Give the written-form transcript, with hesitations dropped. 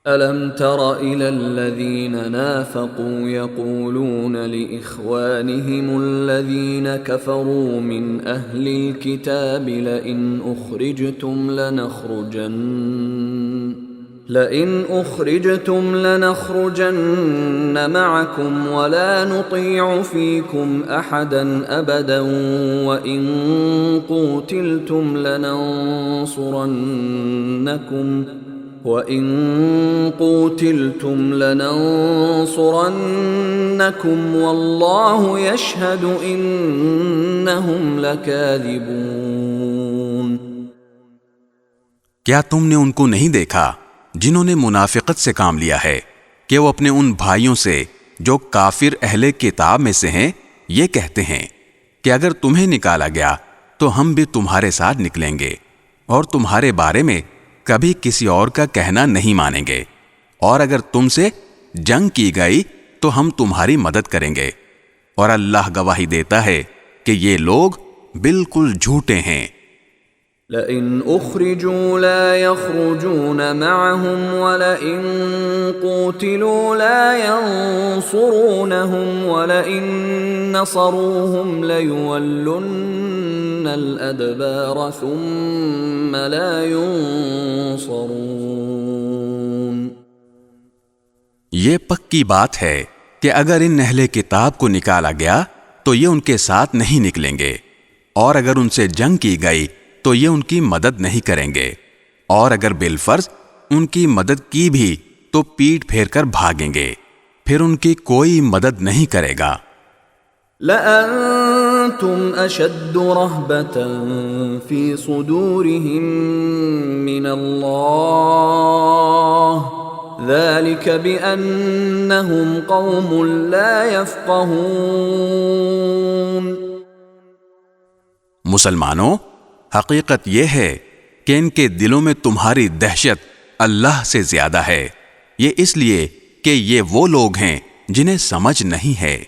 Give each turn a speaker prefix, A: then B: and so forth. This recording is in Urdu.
A: ألم تر إلى الذين نافقوا يقولون لإخوانهم الذين كفروا من أهل الكتاب لئن أخرجتم لنخرجن معكم ولا نطيع فيكم أحدا أبدا وإن قوتلتم لننصرنكم والله يشهد إنهم لكاذبون۔
B: کیا تم نے ان کو نہیں دیکھا جنہوں نے منافقت سے کام لیا ہے کہ وہ اپنے ان بھائیوں سے جو کافر اہل کتاب میں سے ہیں یہ کہتے ہیں کہ اگر تمہیں نکالا گیا تو ہم بھی تمہارے ساتھ نکلیں گے اور تمہارے بارے میں کبھی کسی اور کا کہنا نہیں مانیں گے، اور اگر تم سے جنگ کی گئی تو ہم تمہاری مدد کریں گے، اور اللہ گواہی دیتا ہے کہ یہ لوگ بالکل جھوٹے ہیں۔
A: لئن اخرجوا لا يخرجون معهم ولئن قوتلوا لا ينصرونهم ولئن نصروهم ليولن الأدبار ثم لا ينصرون۔
B: یہ پکی بات ہے کہ اگر ان اہل کتاب کو نکالا گیا تو یہ ان کے ساتھ نہیں نکلیں گے، اور اگر ان سے جنگ کی گئی تو یہ ان کی مدد نہیں کریں گے، اور اگر بالفرض ان کی مدد کی بھی تو پیٹ پھیر کر بھاگیں گے، پھر ان کی کوئی مدد نہیں کرے گا۔
A: لَأَنْتُمْ أَشَدُّ رَهْبَةً فِي صُدُورِهِم مِّنَ اللَّهِ ذَلِكَ بِأَنَّهُمْ قَوْمٌ لَا يَفْقَهُونَ۔
B: مسلمانوں، حقیقت یہ ہے کہ ان کے دلوں میں تمہاری دہشت اللہ سے زیادہ ہے، یہ اس لیے کہ یہ وہ لوگ ہیں جنہیں سمجھ نہیں ہے۔